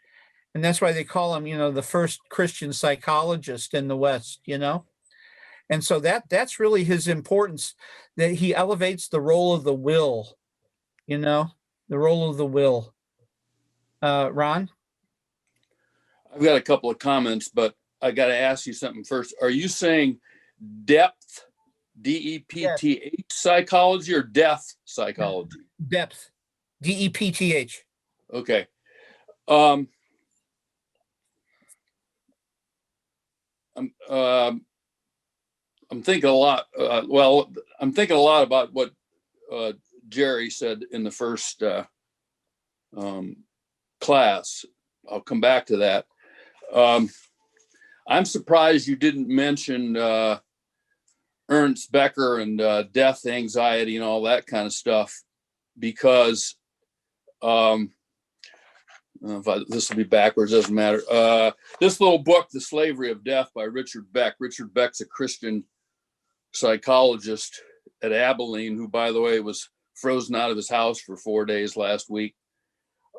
S1: And that's why they call him, the first Christian psychologist in the West, And so that's really his importance, that he elevates the role of the will, the role of the will. Ron?
S4: I've got a couple of comments, but I got to ask you something first. Are you saying depth, DEPTH psychology, or death psychology?
S1: Depth, DEPTH.
S4: Okay. I'm thinking a lot. I'm thinking a lot about what Jerry said in the first class. I'll come back to that. I'm surprised you didn't mention Ernst Becker and death anxiety and all that kind of stuff, because this will be backwards, doesn't matter. This little book, The Slavery of Death by Richard Beck. Richard Beck's a Christian psychologist at Abilene, who, by the way, was frozen out of his house for 4 days last week.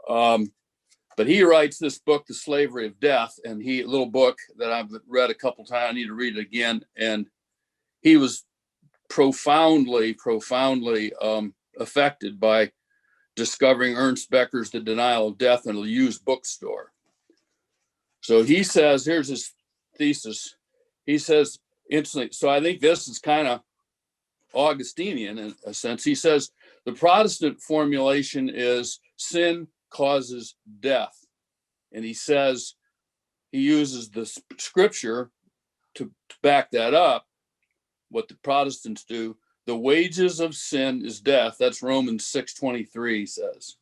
S4: But he writes this book, The Slavery of Death, and a little book that I've read a couple times. I need to read it again. And he was profoundly affected by discovering Ernst Becker's The Denial of Death in a used bookstore. So he says, here's his thesis. He says instantly, so I think this is kind of Augustinian in a sense. He says the Protestant formulation is sin causes death. And he says, he uses the scripture to back that up, what the Protestants do. The wages of sin is death. That's Romans 6:23 says.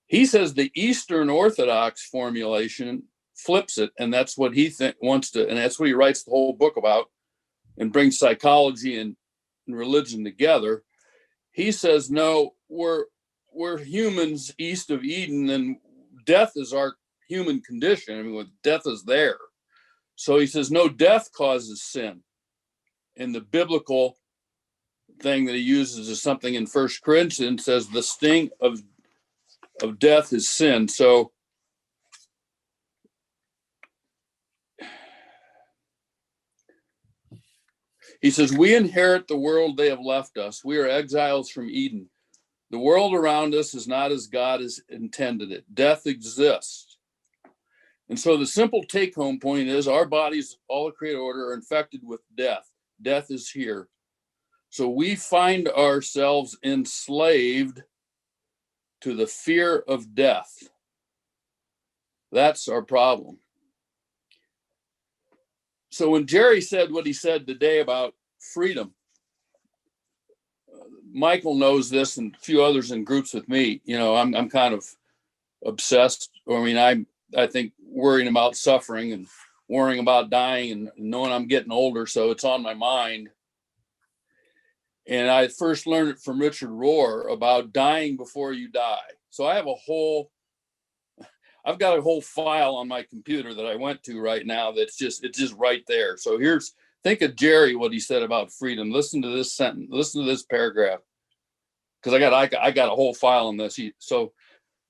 S4: He says the Eastern Orthodox formulation flips it, and that's what he wants to, and that's what he writes the whole book about, and brings psychology and religion together. He says, no, we're humans east of Eden, and death is our human condition. I mean, death is there. So he says, no, death causes sin. And the biblical thing that he uses is something in 1 Corinthians says the sting of death is sin. So he says, we inherit the world they have left us. We are exiles from Eden. The world around us is not as God has intended it. Death exists. And so the simple take-home point is our bodies, all the created order, are infected with death. Death is here. So we find ourselves enslaved to the fear of death. That's our problem. So when Jerry said what he said today about freedom, Michael knows this and a few others in groups with me. You know, I'm kind of obsessed. I mean, I think worrying about suffering and worrying about dying and knowing I'm getting older, so it's on my mind. And I first learned it from Richard Rohr about dying before you die. So I've got a whole file on my computer that I went to right now it's just right there. So think of Jerry, what he said about freedom. Listen to this sentence, listen to this paragraph, because I got a whole file on this. So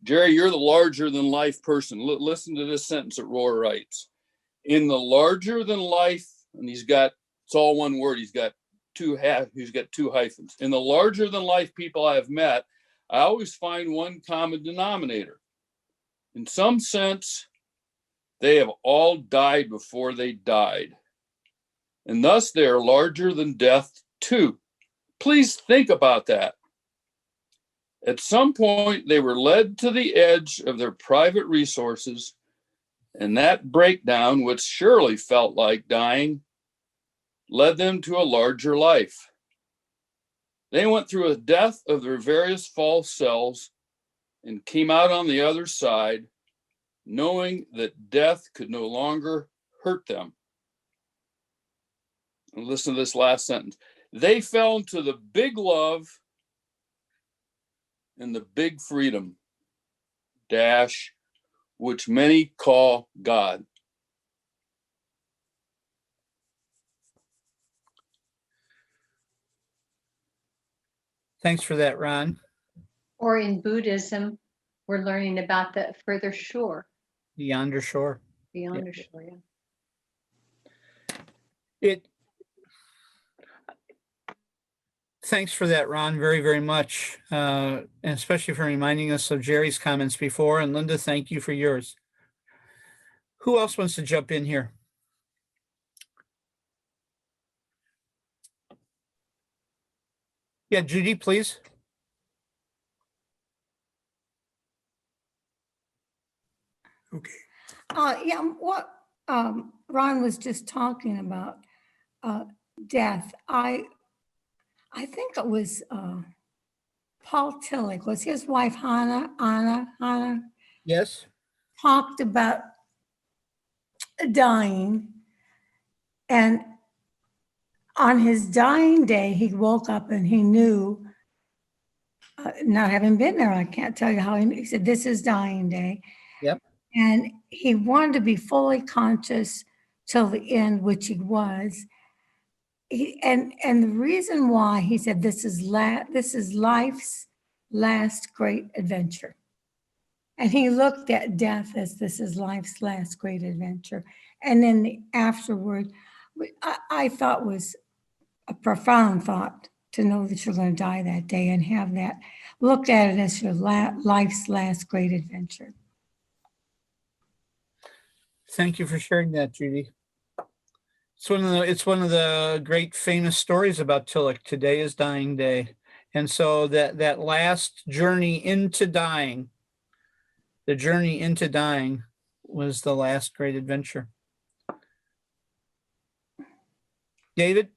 S4: Jerry, you're the larger than life person. Listen to this sentence that Rohr writes. In the larger than life, and it's all one word. He's got two hyphens. In the larger than life people I have met, I always find one common denominator. In some sense, they have all died before they died. And thus they are larger than death too. Please think about that. At some point, they were led to the edge of their private resources, and that breakdown, which surely felt like dying, led them to a larger life. They went through a death of their various false selves and came out on the other side, knowing that death could no longer hurt them. And listen to this last sentence. They fell into the big love and the big freedom, which many call God.
S1: Thanks for that, Ron.
S5: Or in Buddhism, we're learning about the further shore.
S1: The yonder shore.
S5: The yonder shore, yeah.
S1: Thanks for that, Ron, very, very much, and especially for reminding us of Jerry's comments before. And Linda, thank you for yours. Who else wants to jump in here? Yeah, Judy, please.
S2: Okay.
S6: Yeah, what Ron was just talking about, death, I think it was Paul Tillich, was his wife Hannah
S1: Yes.
S6: talked about dying, and on his dying day, he woke up and he knew, not having been there, I can't tell you how he said, this is dying day.
S1: Yep.
S6: And he wanted to be fully conscious till the end, which he was. And the reason why he said this is life's last great adventure. And he looked at death as this is life's last great adventure. And then the afterward, I thought was a profound thought to know that you're going to die that day and have that looked at it as your life's last great adventure.
S1: Thank you for sharing that, Judy. It's one of the great famous stories about Tillich. Today is dying day. And so that last journey into dying, the journey into dying was the last great adventure. David?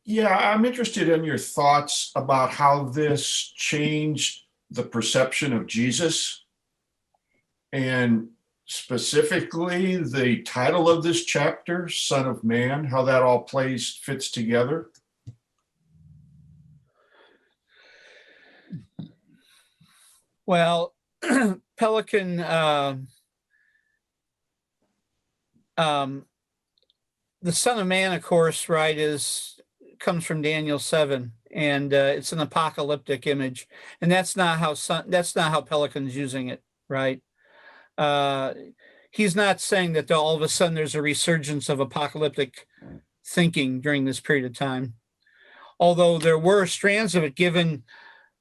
S7: Yeah, I'm interested in your thoughts about how this changed the perception of Jesus, and specifically the title of this chapter, Son of Man, how that all fits together.
S1: Well, Pelican, the Son of Man, of course, right, comes from Daniel 7, and it's an apocalyptic image, and that's not how Pelican's using it, right? He's not saying that all of a sudden there's a resurgence of apocalyptic thinking during this period of time, although there were strands of it given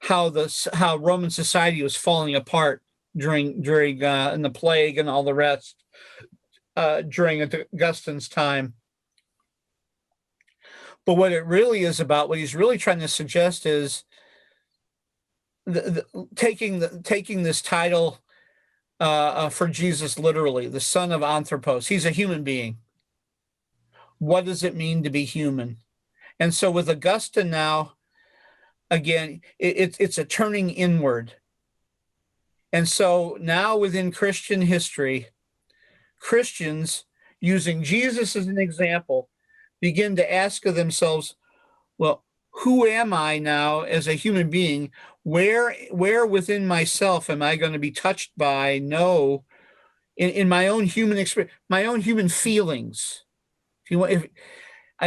S1: how Roman society was falling apart during the plague and all the rest during Augustine's time. But what it really is about, what he's really trying to suggest is taking this title for Jesus literally, the son of Anthropos. He's a human being. What does it mean to be human? And so with Augustine now, again, it's a turning inward. And so now within Christian history, Christians, using Jesus as an example, begin to ask of themselves, well, who am I now as a human being? Where within myself am I going to be touched by, in my own human experience, my own human feelings? I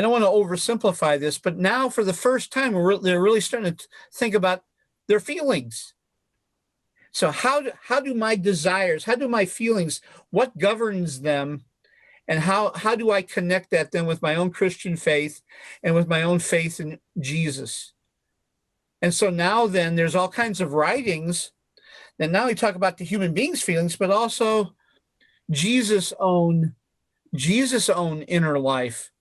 S1: don't want to oversimplify this, but now for the first time, they're really starting to think about their feelings. So how do my desires, how do my feelings, what governs them? And how do I connect that then with my own Christian faith and with my own faith in Jesus? And so now then there's all kinds of writings that not only talk about the human being's feelings, but also Jesus' own inner life.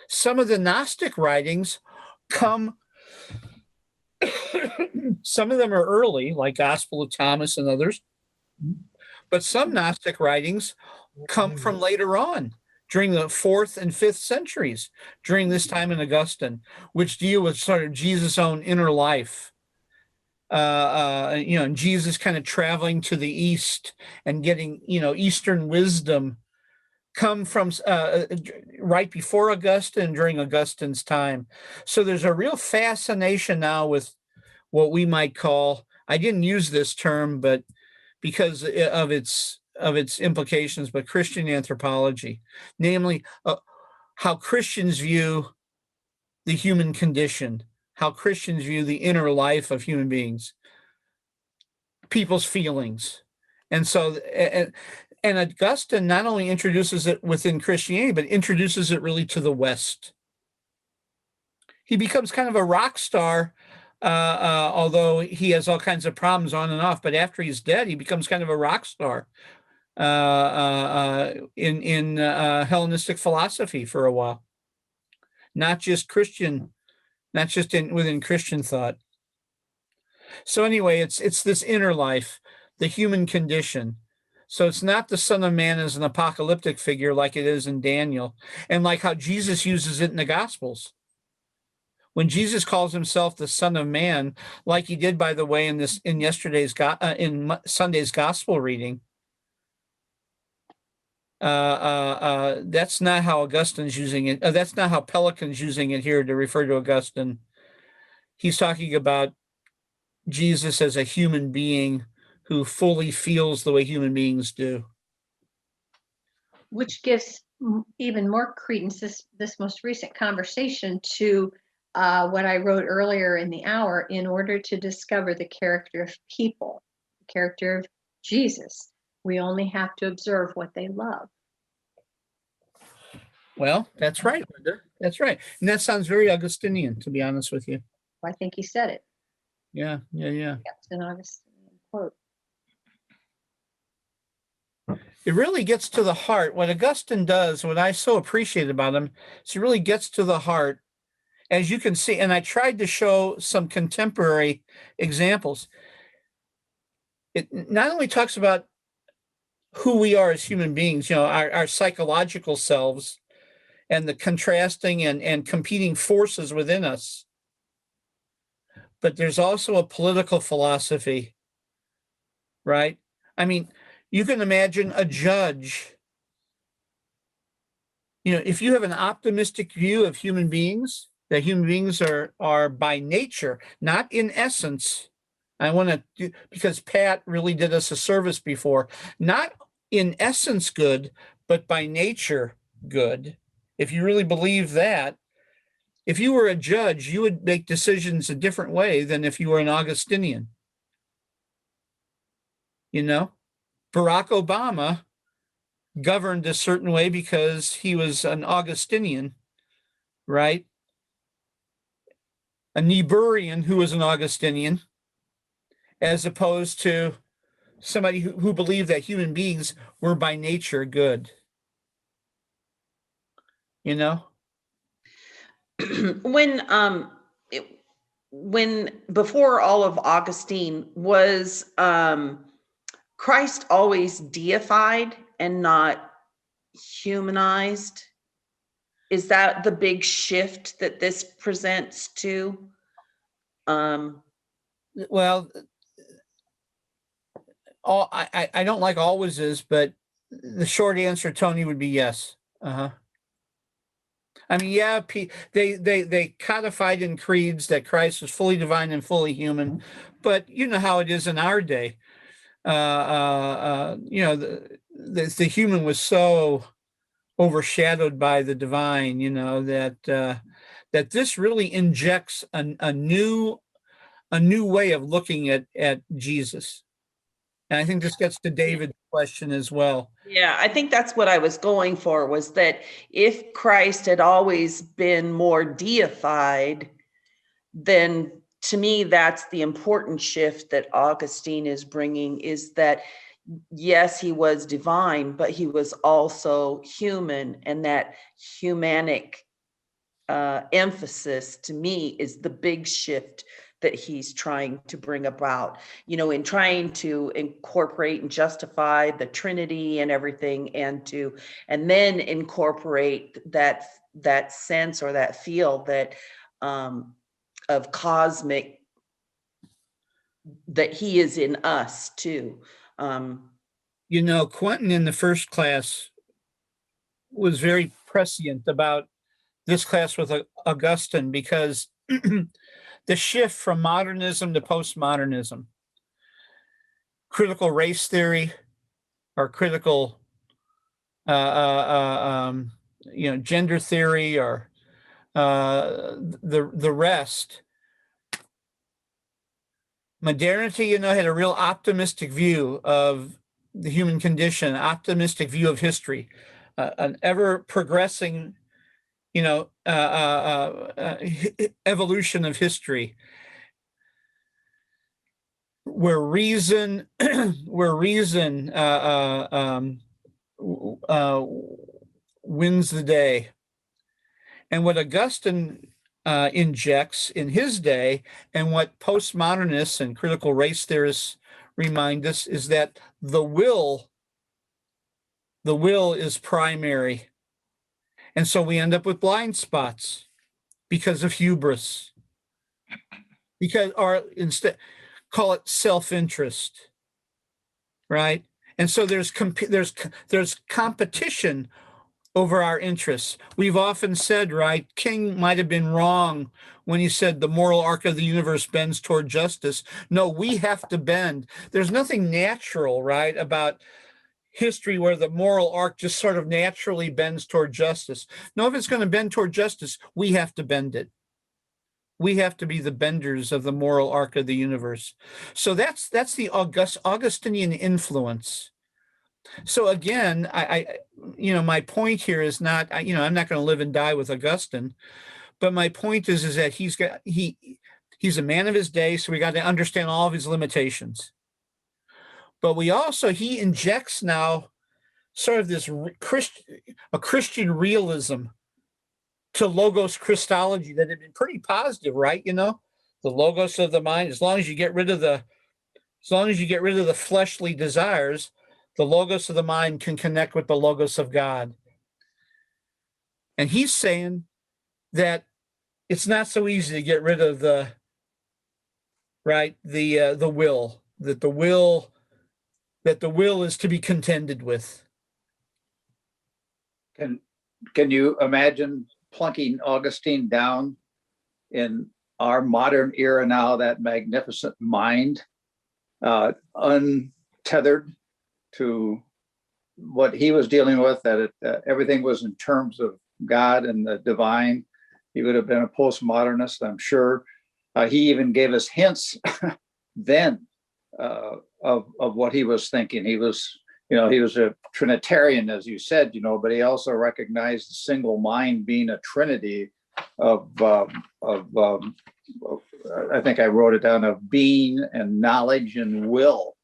S1: Some of the Gnostic writings some of them are early, like Gospel of Thomas and others, but some Gnostic writings come from later on, during the 4th and 5th centuries, during this time in Augustine, which deal with sort of Jesus' own inner life. And Jesus kind of traveling to the East and getting, Eastern wisdom come from right before Augustine, during Augustine's time. So there's a real fascination now with what we might call, I didn't use this term, but because of its implications, but Christian anthropology, namely how Christians view the human condition, how Christians view the inner life of human beings, people's feelings. And so, and Augustine not only introduces it within Christianity, but introduces it really to the West. He becomes kind of a rock star, although he has all kinds of problems on and off, but after he's dead, he becomes kind of a rock star in Hellenistic philosophy for a while, not just Christian, not just within Christian thought. So anyway, it's this inner life, the human condition. So it's not the Son of Man as an apocalyptic figure like it is in Daniel, and like how Jesus uses it in the Gospels. When Jesus calls himself the Son of Man, like he did, by the way, in Sunday's Gospel reading, that's not how Augustine's using it. That's not how Pelican's using it here to refer to Augustine. He's talking about Jesus as a human being who fully feels the way human beings do.
S5: Which gives even more credence, this most recent conversation, to what I wrote earlier in the hour. In order to discover the character of people, the character of Jesus, we only have to observe what they love.
S1: Well, that's right, Linda. That's right. And that sounds very Augustinian, to be honest with you.
S5: I think he said it.
S1: Yeah.
S5: That's an Augustinian quote.
S1: It really gets to the heart. What Augustine does, what I so appreciate about him, is he really gets to the heart, as you can see. And I tried to show some contemporary examples. It not only talks about who we are as human beings, our psychological selves and the contrasting and competing forces within us, but there's also a political philosophy, right? I mean, you can imagine a judge. If you have an optimistic view of human beings, that human beings are by nature, not in essence. I want to do, because Pat really did us a service before, not in essence good, but by nature good. If you really believe that, if you were a judge, you would make decisions a different way than if you were an Augustinian. Barack Obama governed a certain way because he was an Augustinian, right? A Niebuhrian who was an Augustinian, as opposed to somebody who believed that human beings were by nature good.
S3: When before all of Augustine, was Christ always deified and not humanized? Is that the big shift that this presents to?
S1: Well, I don't like always is, but the short answer, Tony, would be yes. I mean, yeah, they codified in creeds that Christ was fully divine and fully human, but you know how it is in our day. The human was so overshadowed by the divine, that this really injects a new way of looking at Jesus. And I think this gets to David's question as well.
S3: Yeah, I think that's what I was going for, was that if Christ had always been more deified, then to me, that's the important shift that Augustine is bringing, is that yes, he was divine, but he was also human, and that humanic emphasis to me is the big shift that he's trying to bring about, in trying to incorporate and justify the Trinity and everything, and then incorporate that sense or that feel that of cosmic, that he is in us too.
S1: Quentin in the first class was very prescient about this class with Augustine, because the shift from modernism to postmodernism, critical race theory, or critical gender theory, or the rest. Modernity, had a real optimistic view of the human condition, optimistic view of history, an ever progressing, evolution of history, where reason, wins the day. And what Augustine injects in his day, and what postmodernists and critical race theorists remind us, is that the will The will is primary. And so we end up with blind spots because of hubris, or instead, call it self-interest, right? And so there's competition over our interests. We've often said, right, King might have been wrong when he said the moral arc of the universe bends toward justice. No, we have to bend. There's nothing natural, right, about history where the moral arc just sort of naturally bends toward justice. No, if it's going to bend toward justice, we have to bend it. We have to be the benders of the moral arc of the universe. So that's the Augustinian influence. So again, my point here is not, I'm not going to live and die with Augustine, but my point is that he's a man of his day, so we got to understand all of his limitations. But he injects now sort of this Christian realism to Logos Christology that had been pretty positive, right? The Logos of the mind, as long as you get rid of the fleshly desires, the Logos of the mind can connect with the Logos of God. And he's saying that it's not so easy to get rid of the will, that the will is to be contended with.
S8: Can you imagine plunking Augustine down in our modern era now, that magnificent mind, untethered to what he was dealing with, that everything was in terms of God and the divine? He would have been a postmodernist, I'm sure. He even gave us hints then of what he was thinking. He was a Trinitarian, as you said, but he also recognized the single mind being a trinity of I think I wrote it down, of being and knowledge and will,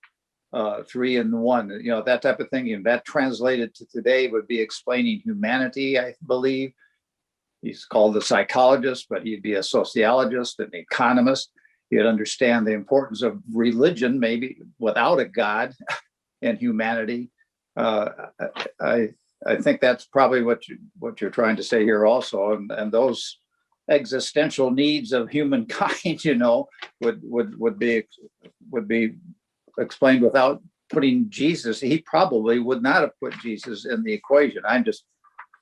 S8: three in one, that type of thing. And that translated to today would be explaining humanity, I believe. He's called a psychologist, but he'd be a sociologist, an economist. He'd understand the importance of religion, maybe without a God, and humanity. I think that's probably what you're trying to say here also, and those existential needs of humankind, would be explained without putting Jesus. He probably would not have put Jesus in the equation. I'm just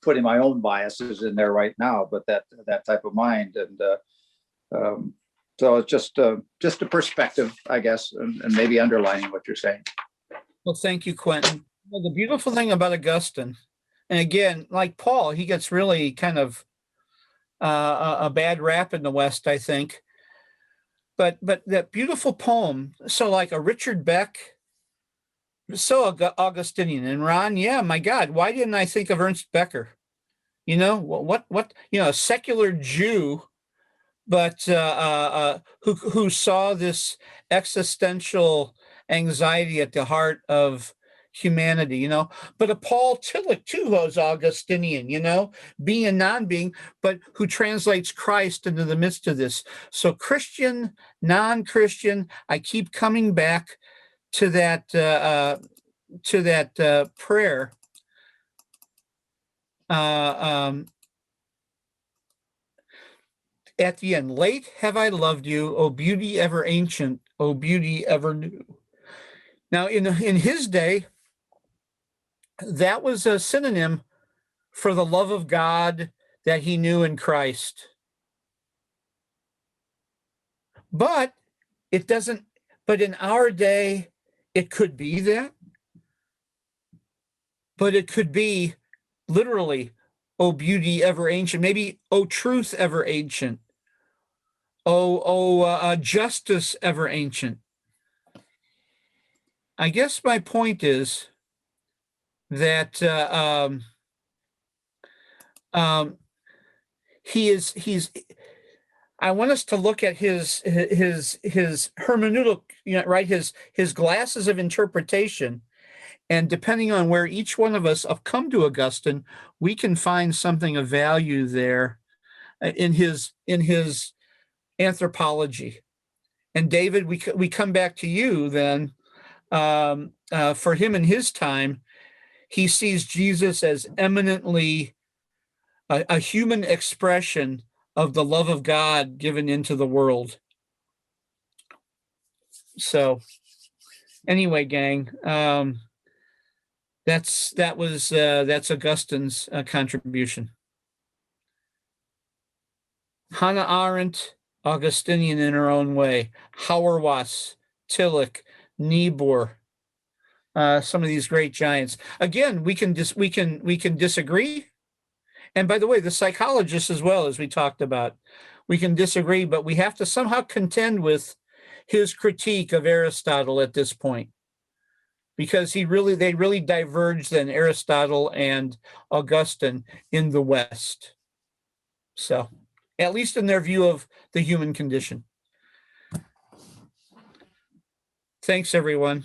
S8: putting my own biases in there right now, but that type of mind, and so it's just a perspective, I guess, and maybe underlining what you're saying.
S1: Well, thank you, Quentin. Well, the beautiful thing about Augustine, and again, like Paul, he gets really kind of a bad rap in the West, I think. But that beautiful poem, so like a Richard Beck, so Augustinian. And Ron, yeah, my God, why didn't I think of Ernst Becker? A secular Jew, but who saw this existential anxiety at the heart of humanity, but a Paul Tillich too, who's Augustinian, being and non-being, but who translates Christ into the midst of this. So Christian, non-Christian, I keep coming back to that prayer. At the end, late have I loved you, O beauty ever ancient, O beauty ever new. Now, in his day, that was a synonym for the love of God that he knew in Christ. But it doesn't, but in our day, it could be that. But it could be literally, O beauty ever ancient, maybe O truth ever ancient, O justice ever ancient. I guess my point is that he's. I want us to look at his hermeneutic, right? His glasses of interpretation, and depending on where each one of us have come to Augustine, we can find something of value there in his anthropology. And David, we come back to you then. For him in his time, he sees Jesus as eminently a human expression of the love of God given into the world. So anyway, gang, that's Augustine's contribution. Hannah Arendt, Augustinian in her own way. Hauerwas, Tillich, Niebuhr, some of these great giants. Again, we can disagree. And by the way, the psychologists as well, as we talked about, we can disagree, but we have to somehow contend with his critique of Aristotle at this point, because they really diverged then, Aristotle and Augustine in the West. So, at least in their view of the human condition. Thanks, everyone.